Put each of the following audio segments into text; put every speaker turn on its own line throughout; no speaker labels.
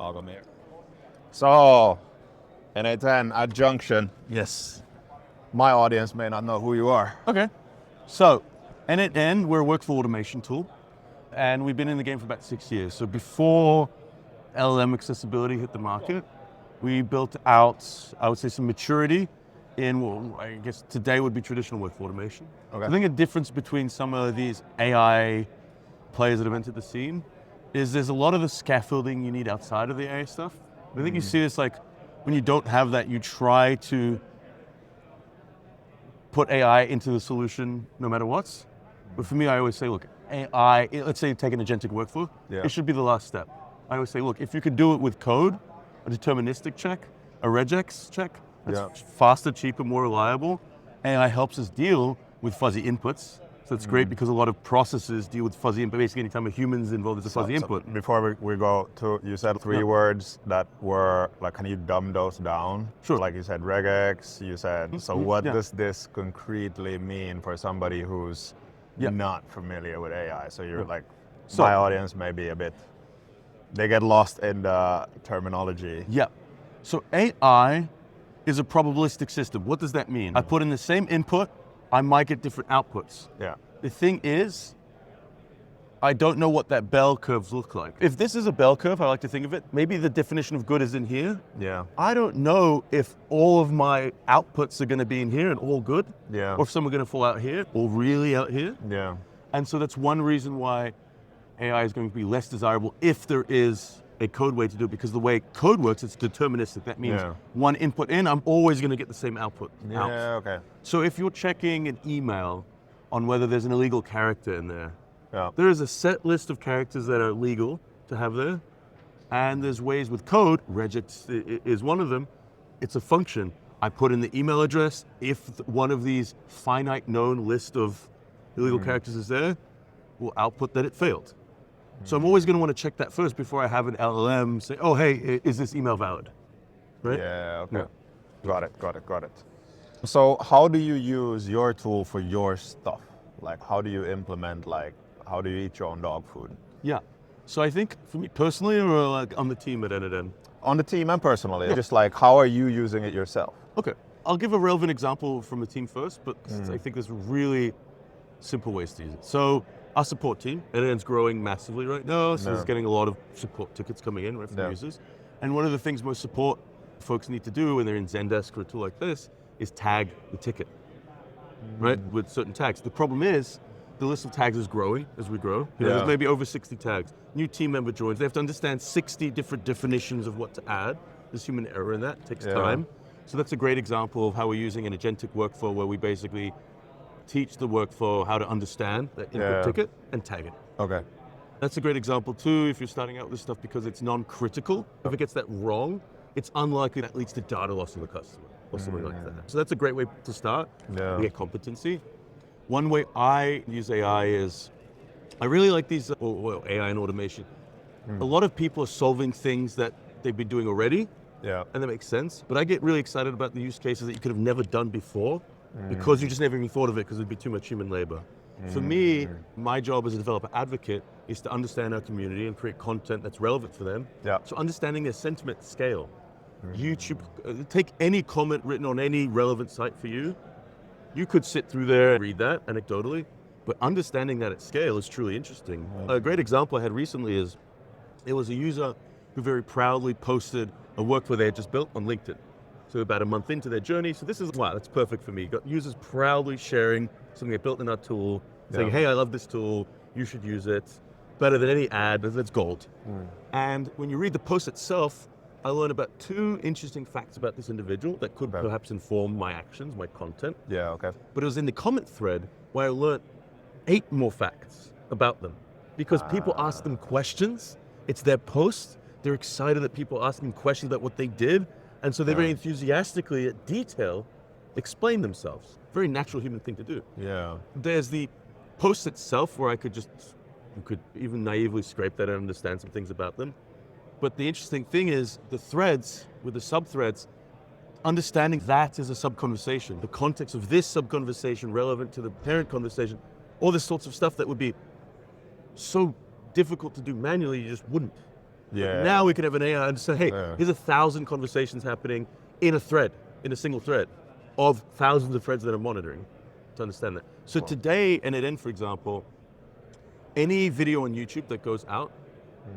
I'll come here. So, n8n at Junction.
Yes.
My audience may not know who you are.
Okay. So, n8n, we're a workflow automation tool, and we've been in the game for about 6 years. So before LLM accessibility hit the market, we built out, I would say, some maturity in what I guess today would be traditional workflow automation.
Okay.
I think a difference between some of these AI players that have entered the scene is there's a lot of the scaffolding you need outside of the AI stuff. I think you see this like when you don't have that, you try to put AI into the solution no matter what. But for me, I always say, look, AI, let's say you take an agentic workflow, it should be the last step. I always say, look, if you could do it with code, a deterministic check, a regex check, that's faster, cheaper, more reliable. AI helps us deal with fuzzy inputs. So it's great because a lot of processes deal with fuzzy input. Basically, anytime a human's involved, there's a fuzzy input.
Before we go to, you said three words that were, like, can you dumb those down?
Sure.
Like you said regex, you said, so what does this concretely mean for somebody who's not familiar with AI? So you're like, my audience may be a bit, they get lost in the terminology.
Yeah. So AI is a probabilistic system. What does that mean? I put in the same input, I might get different outputs.
Yeah.
The thing is, I don't know what that bell curves look like. If this is a bell curve, I like to think of it, maybe the definition of good is in here.
Yeah.
I don't know if all of my outputs are gonna be in here and all good, or if some are gonna fall out here, or really out here.
Yeah.
And so that's one reason why AI is going to be less desirable if there is a code way to do it, because the way code works, it's deterministic. That means one input in, I'm always going to get the same output out.
Yeah, okay.
So if you're checking an email on whether there's an illegal character in there,
Yeah.
there is a set list of characters that are legal to have there, and there's ways with code, regex is one of them, it's a function. I put in the email address, if one of these finite known list of illegal characters is there, will output that it failed. So I'm always going to want to check that first before I have an LLM say, oh, hey, is this email valid? Right?
Yeah, okay. Got it. So how do you use your tool for your stuff? Like, how do you implement, like, how do you eat your own dog food?
Yeah. So I think for me personally, or like on the team at n8n?
On the team and personally, just like, how are you using it yourself?
Okay. I'll give a relevant example from the team first, but I think there's really simple ways to use it. So our support team, n8n's growing massively right now, so it's getting a lot of support tickets coming in from users. And one of the things most support folks need to do when they're in Zendesk or a tool like this is tag the ticket, right, with certain tags. The problem is the list of tags is growing as we grow. There's maybe over 60 tags. New team member joins, they have to understand 60 different definitions of what to add. There's human error in that, it takes time. So that's a great example of how we're using an agentic workflow where we basically teach the workflow how to understand that input ticket and tag it.
Okay.
That's a great example too if you're starting out with this stuff because it's non-critical. If it gets that wrong, it's unlikely that leads to data loss of the customer or something like that. So that's a great way to start, to get competency. One way I use AI is, I really like these, AI and automation. A lot of people are solving things that they've been doing already, and that makes sense. But I get really excited about the use cases that you could have never done before, because you just never even thought of it because it'd be too much human labor. For me, my job as a developer advocate is to understand our community and create content that's relevant for them. So understanding their sentiment scale. YouTube, take any comment written on any relevant site for you. You could sit through there and read that anecdotally, but understanding that at scale is truly interesting. A great example I had recently is, there was a user who very proudly posted a workflow they had just built on LinkedIn. So about a month into their journey. So this is, wow, that's perfect for me. Got users proudly sharing something they built in our tool, saying, hey, I love this tool, you should use it. Better than any ad, that's gold. And when you read the post itself, I learned about 2 interesting facts about this individual that could perhaps inform my actions, my content. But it was in the comment thread where I learned 8 more facts about them. Because people ask them questions, it's their post, they're excited that people ask them questions about what they did, and so they very enthusiastically, at detail, explain themselves. Very natural human thing to do. There's the post itself where you could even naively scrape that and understand some things about them. But the interesting thing is the threads with the sub-threads, understanding that as a sub-conversation, the context of this sub-conversation relevant to the parent conversation, all this sorts of stuff that would be so difficult to do manually, you just wouldn't.
Yeah.
But now we can have an AI and say, hey, here's 1,000 conversations happening in a thread, in a single thread, of thousands of threads that are monitoring to understand that. So today, n8n, for example, any video on YouTube that goes out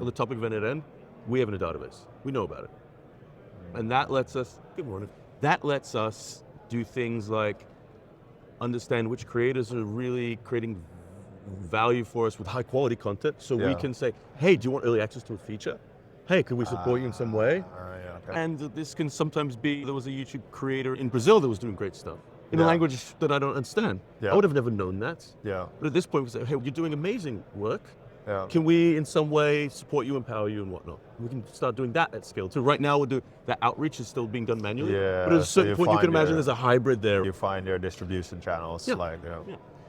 on the topic of n8n, we have in a database. We know about it. And that lets us, good morning, that lets us do things like understand which creators are really creating value for us with high quality content. So we can say, hey, do you want early access to a feature? Hey, can we support you in some way? And this can sometimes be, there was a YouTube creator in Brazil that was doing great stuff in a language that I don't understand. I would have never known that. But at this point, we say, hey, you're doing amazing work. Can we in some way support you, empower you and whatnot? We can start doing that at scale too. Right now, we'll do that outreach is still being done manually. But at a certain point, you can imagine there's a hybrid there.
You find your distribution channels.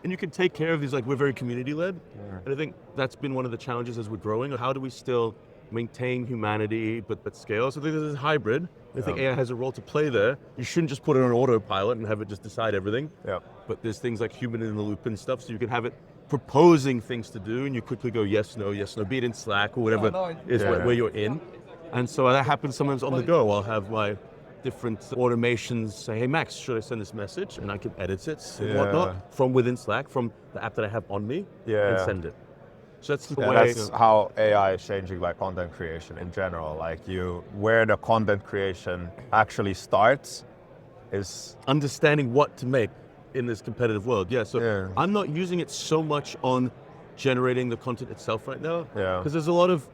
And you can take care of these, like we're very community led. And I think that's been one of the challenges as we're growing. How do we still maintain humanity, but scale? So I think this is hybrid. I think AI has a role to play there. You shouldn't just put it on autopilot and have it just decide everything. But there's things like human in the loop and stuff, so you can have it proposing things to do, and you quickly go yes, no, be it in Slack or whatever is where you're in. And so that happens sometimes on the go. I'll have my different automations say, hey Max, should I send this message? And I can edit it and whatnot from within Slack, from the app that I have on me, and send it. So that's the way.
That's how AI is changing like content creation in general. Like where the content creation actually starts is
understanding what to make in this competitive world. So I'm not using it so much on generating the content itself right now. Because there's a lot of,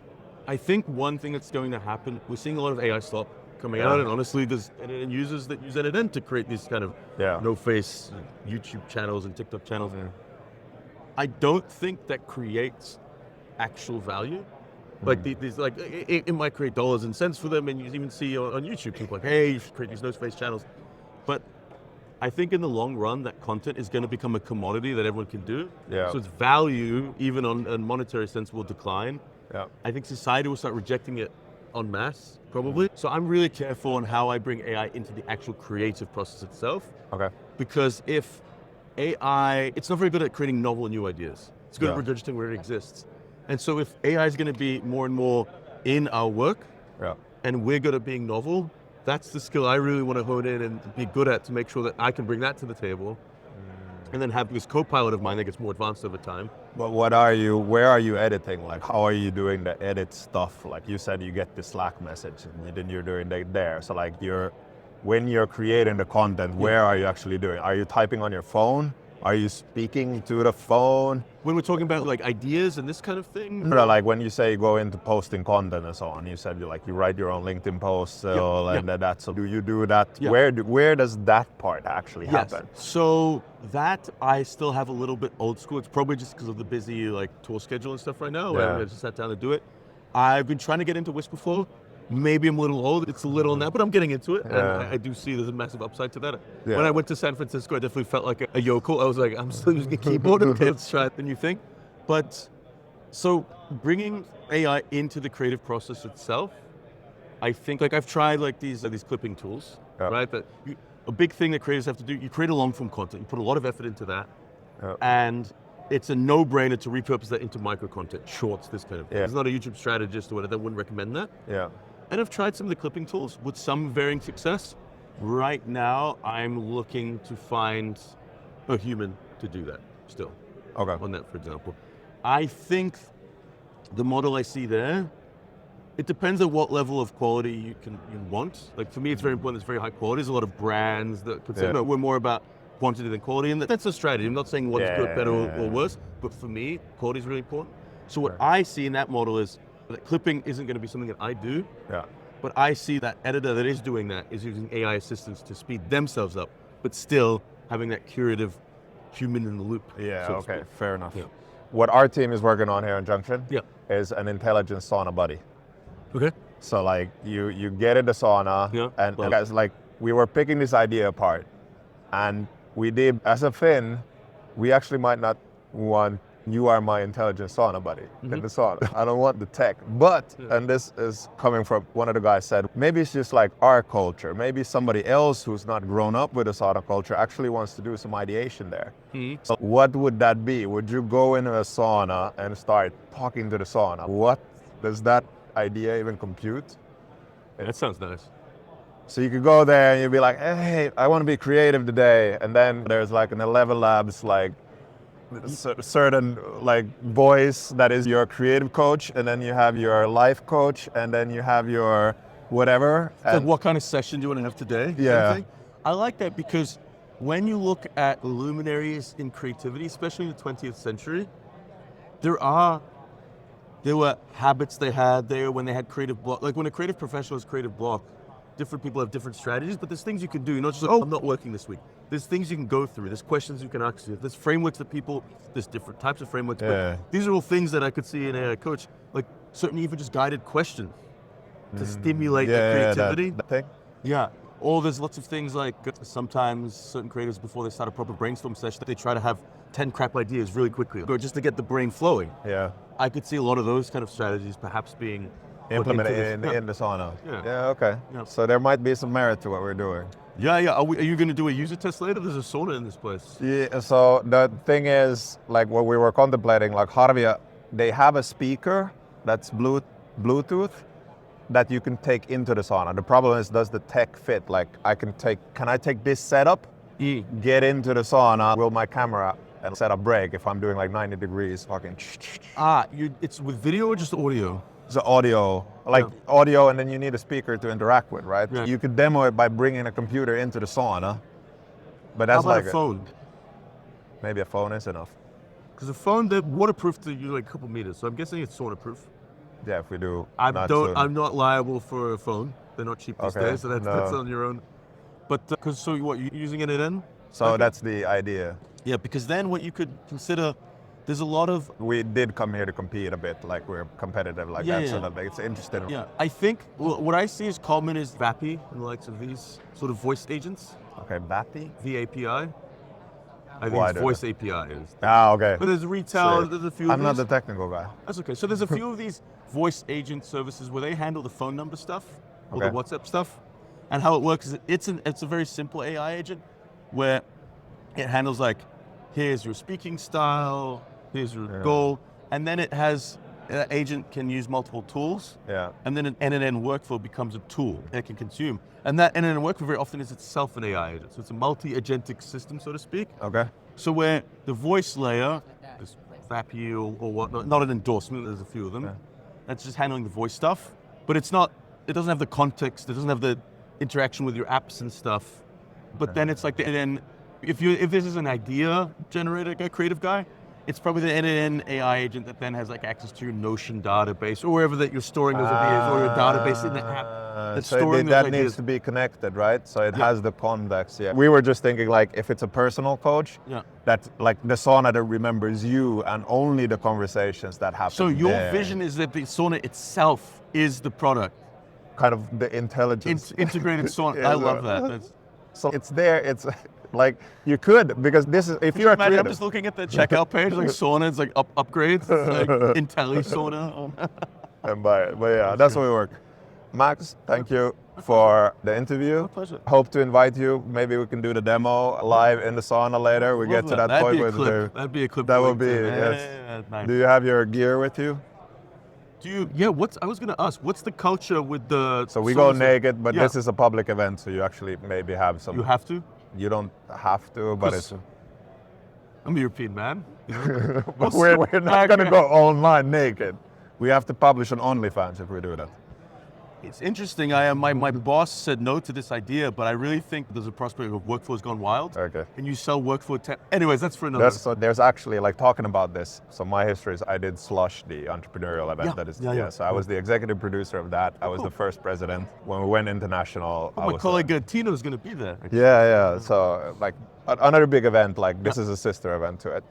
I think one thing that's going to happen, we're seeing a lot of AI slop coming out, and honestly there's n8n users that use n8n to create these kind of no-face YouTube channels and TikTok channels. I don't think that creates actual value. Like these, like it might create dollars and cents for them, and you even see on YouTube people like, hey, you should create these no-face channels. But I think in the long run, that content is going to become a commodity that everyone can do. So its value, even on a monetary sense, will decline. I think society will start rejecting it en masse, probably. So I'm really careful on how I bring AI into the actual creative process itself. Because if AI, it's not very good at creating novel new ideas. It's good at regurgitating where it exists. And so if AI is going to be more and more in our work, and we're good at being novel, that's the skill I really want to hone in and be good at to make sure that I can bring that to the table. And then have this co-pilot of mine that gets more advanced over time.
But where are you editing? Like, how are you doing the edit stuff? Like you said, you get the Slack message and then you're doing it there. So like when you're creating the content, where are you actually doing? Are you typing on your phone? Are you speaking to the phone?
When we're talking about like ideas and this kind of thing?
No, like when you say you go into posting content and so on, you said you write your own LinkedIn posts and that. So do you do that? Where does that part actually happen?
So that I still have a little bit old school. It's probably just because of the busy tool schedule and stuff right now. I just sat down to do it. I've been trying to get into Whisper Flow. Maybe I'm a little old, it's a little on that, but I'm getting into it. And I do see there's a massive upside to that. When I went to San Francisco, I definitely felt like a yokel. I was like, I'm still using a keyboard, okay, let's try the new thing. But so bringing AI into the creative process itself, I think I've tried these clipping tools, right? That a big thing that creators have to do, you create a long form content, you put a lot of effort into that. And it's a no-brainer to repurpose that into micro content, shorts, this kind of thing. It's not a YouTube strategist or whatever that wouldn't recommend that. And I've tried some of the clipping tools with some varying success. Right now, I'm looking to find a human to do that still. On that, for example. I think the model I see there, it depends on what level of quality you want. Like for me, it's very important, it's very high quality. There's a lot of brands that could say, no, we're more about quantity than quality, and that's a strategy. I'm not saying one's good, better, or worse, but for me, quality is really important. So what I see in that model is that clipping isn't going to be something that I do, but I see that editor that is doing that is using AI assistants to speed themselves up, but still having that curative human in the loop.
Fair enough. What our team is working on here in Junction is an intelligent sauna buddy. So like you get in the sauna, and guys, like we were picking this idea apart, and we did, as a Finn, we actually might not want you are my intelligent sauna buddy in the sauna. I don't want the tech, but, and this is coming from one of the guys said, maybe it's just like our culture. Maybe somebody else who's not grown up with a sauna culture actually wants to do some ideation there. So what would that be? Would you go into a sauna and start talking to the sauna? What does that idea even compute.
Yeah, that sounds nice.
So you could go there and you'd be like, hey, I want to be creative today. And then there's like an 11 Labs, like certain like voice that is your creative coach. And then you have your life coach. And then you have your whatever.
Like what kind of session do you want to have today?
Yeah.
I like that because when you look at luminaries in creativity, especially in the 20th century, there were habits they had there when they had creative block. Like when a creative professional has creative block, different people have different strategies, but there's things you can do. You're not just like, oh, I'm not working this week. There's things you can go through. There's questions you can ask. There's frameworks that there's different types of frameworks.
Yeah.
But these are all things that I could see in AI coach, like certain even just guided questions to stimulate the creativity.
That thing.
Yeah. Or there's lots of things like sometimes certain creators, before they start a proper brainstorm session, they try to have 10 crap ideas really quickly, or just to get the brain flowing.
Yeah.
I could see a lot of those kind of strategies perhaps being
implemented in the sauna.
Yeah.
Okay.
Yeah.
So there might be some merit to what we're doing.
Yeah. Are you going to do a user test later? There's a sauna in this place.
Yeah. So the thing is, like what we were contemplating, like Harvia, they have a speaker that's Bluetooth that you can take into the sauna. The problem is, does the tech fit? Like can I take this setup, get into the sauna, will my camera and setup break if I'm doing like 90 degrees fucking?
It's with video or just audio?
It's audio, audio, and then you need a speaker to interact with, right?
Yeah.
You could demo it by bringing a computer into the sauna, but that's
How about
like
a phone?
Maybe a phone is enough.
Because a phone, they're waterproof to you like a couple meters, so I'm guessing it's sauna proof.
Yeah, if we do.
I'm not liable for a phone. They're not cheap these days, so that's on your own. But so what, you using n8n?
So that's the idea.
Yeah, because then what you could consider, there's a lot of...
We did come here to compete a bit, like we're competitive like that, so that it's interesting.
Yeah, I think what I see is common is VAPI and the likes of these sort of voice agents.
Okay, VAPI?
VAPI. I think it's voice API.
Okay.
But there's retail, there's a few
I'm not the technical guy.
That's okay. So there's a few of these voice agent services where they handle the phone number stuff or the WhatsApp stuff. And how it works is it's a very simple AI agent where it handles like, here's your speaking style, here's your goal, and then it has, that agent can use multiple tools, and then an n8n workflow becomes a tool it can consume. And that n8n workflow very often is itself an AI agent, so it's a multi-agentic system, so to speak.
Okay.
So where the voice layer, this VAPI or whatnot, not an endorsement, there's a few of them, that's just handling the voice stuff, but it doesn't have the context, it doesn't have the interaction with your apps and stuff. But then it's like if this is an idea generator, a creative guy, it's probably the n8n AI agent that then has like access to your Notion database or wherever that you're storing those ideas, or your database in the app that's storing those
that
ideas.
needs to be connected, right? So it has the context. Yeah. We were just thinking like if it's a personal coach, that like the sauna that remembers you and only the conversations that happen.
So your vision is that the sauna itself is the product.
Kind of the intelligence.
Integrated sauna. I love that.
So it's there. It's like you could, because this is, if you're a creative.
I'm just looking at the checkout page, like sauna, it's like upgrades, like Intelli sauna.
And buy it. But yeah, that's what we work. Max, thank you for the interview.
My pleasure.
Hope to invite you. Maybe we can do the demo live in the sauna later. We get to that point where
that'd be a clip.
That would be. Yes. Nice. Do you have your gear with you?
I was gonna ask, what's the culture with the...
So we go naked, but this is a public event, so you actually maybe have some...
You have to?
You don't have to, but it's...
I'm a European man. You know?
But we're not gonna go online naked. We have to publish on OnlyFans if we do that.
It's interesting. My boss said no to this idea, but I really think there's a prospect of workflow's gone wild.
Okay.
And you sell workflow. Anyways, that's for another.
So there's actually, like, talking about this. So my history is I did Slush, the entrepreneurial event. So I was the executive producer of that. I was the first president. When we went international,
my colleague Tino is going to be there.
Yeah. So like another big event, like this is a sister event to it.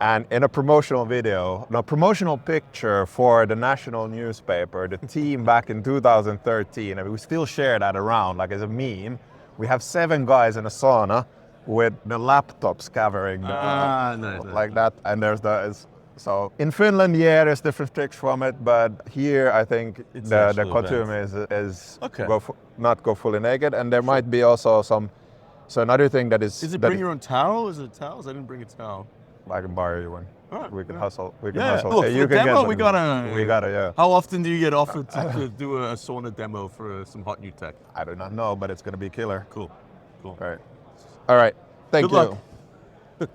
And in a promotional promotional picture for the national newspaper, the team back in 2013, and we still share that around, like as a meme, we have 7 guys in a sauna with the laptops covering like that. And so in Finland, there's different tricks from it, but here I think the costume is not go fully naked, and there might be also some. So another thing that is.
Is it bring your own towel? Is it towels? I didn't bring a towel.
I can borrow you one.
All right,
We can hustle. We can
Yeah,
hustle.
look,
Hey,
for
you can
demo,
get
we
some-
gotta.
We gotta, yeah.
How often do you get offered to do a sauna demo for some hot new tech?
I do not know, but it's gonna be killer.
Cool.
Right. All right. Thank
Good
you.
luck.